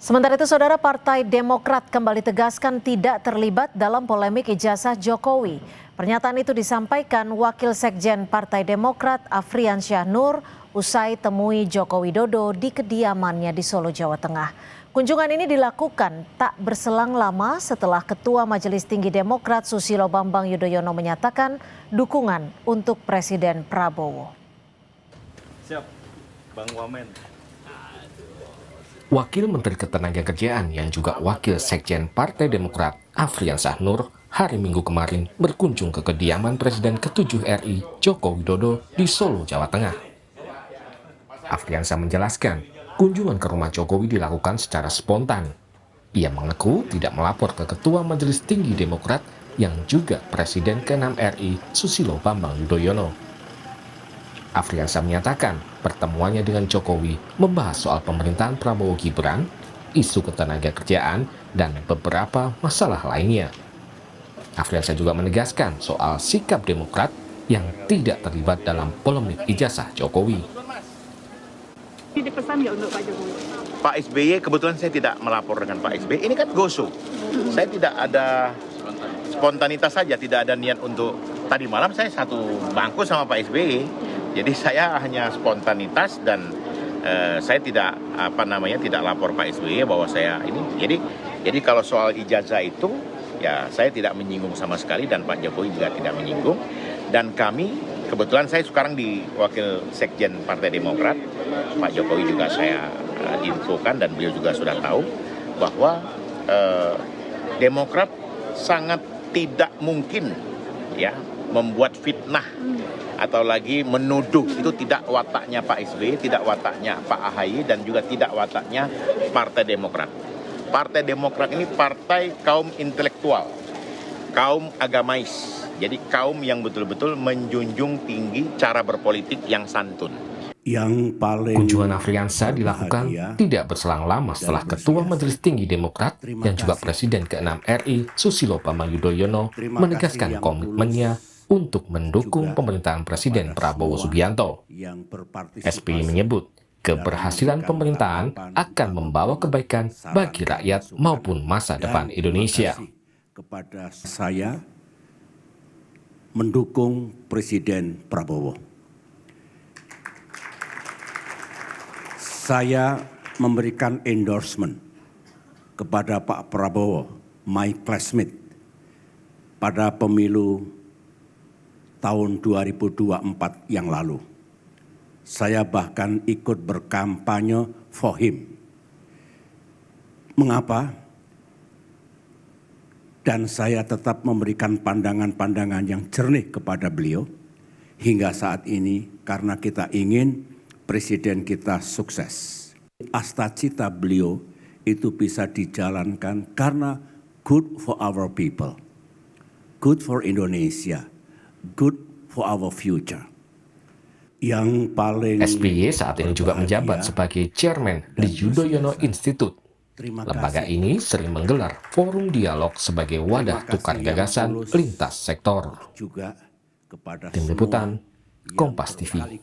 Sementara itu, Saudara, Partai Demokrat kembali tegaskan tidak terlibat dalam polemik ijazah Jokowi. Pernyataan itu disampaikan Wakil Sekjen Partai Demokrat Afriansyah Nur usai temui Joko Widodo di kediamannya di Solo, Jawa Tengah. Kunjungan ini dilakukan tak berselang lama setelah Ketua Majelis Tinggi Demokrat Susilo Bambang Yudhoyono menyatakan dukungan untuk Presiden Prabowo. Siap, Bang Wamen. Wakil Menteri Ketenagakerjaan yang juga Wakil Sekjen Partai Demokrat Afriansyah Nur hari Minggu kemarin berkunjung ke kediaman Presiden ke-7 RI Joko Widodo di Solo, Jawa Tengah. Afriansyah menjelaskan, kunjungan ke rumah Jokowi dilakukan secara spontan. Ia mengaku tidak melapor ke Ketua Majelis Tinggi Demokrat yang juga Presiden ke-6 RI Susilo Bambang Yudhoyono. Afriansyah menyatakan pertemuannya dengan Jokowi membahas soal pemerintahan Prabowo Gibran, isu ketenagakerjaan, dan beberapa masalah lainnya. Afriansyah juga menegaskan soal sikap Demokrat yang tidak terlibat dalam polemik ijazah Jokowi. Ini pesan nggak untuk Pak Jokowi? Pak SBY, kebetulan saya tidak melapor dengan Pak SBY. Ini kan gosu. Saya tidak ada spontanitas saja, tidak ada niat untuk. Tadi malam saya satu bangku sama Pak SBY. Jadi saya hanya spontanitas dan saya tidak tidak lapor Pak SBY bahwa saya ini. Jadi kalau soal ijazah itu ya saya tidak menyinggung sama sekali dan Pak Jokowi juga tidak menyinggung. Dan kami kebetulan saya sekarang di Wakil Sekjen Partai Demokrat, Pak Jokowi juga saya diinfokan dan beliau juga sudah tahu bahwa Demokrat sangat tidak mungkin ya membuat fitnah atau lagi menuduh. Itu tidak wataknya Pak SBY, tidak wataknya Pak AHY, dan juga tidak wataknya Partai Demokrat. Partai Demokrat ini partai kaum intelektual, kaum agamais. Jadi kaum yang betul-betul menjunjung tinggi cara berpolitik yang santun. Kunjungan Afriansyah dilakukan tidak berselang lama setelah Ketua Majelis Tinggi Demokrat yang juga Presiden ke-6 RI Susilo Bambang Yudhoyono menegaskan komitmennya untuk mendukung pemerintahan Presiden Prabowo Subianto. SBY menyebut keberhasilan pemerintahan akan membawa kebaikan bagi rakyat maupun masa depan Indonesia. Kepada saya mendukung Presiden Prabowo. Saya memberikan endorsement kepada Pak Prabowo, my classmate, pada pemilu tahun 2024 yang lalu. Saya bahkan ikut berkampanye for him. Mengapa? Dan saya tetap memberikan pandangan-pandangan yang jernih kepada beliau hingga saat ini karena kita ingin Presiden kita sukses. Cita-cita beliau itu bisa dijalankan karena good for our people, good for Indonesia, good for our future. Yang paling SBY saat ini juga menjabat sebagai chairman di Yudhoyono Institute. Lembaga ini sering menggelar forum dialog sebagai wadah tukar gagasan lintas sektor. Tim Liputan, Kompas TV.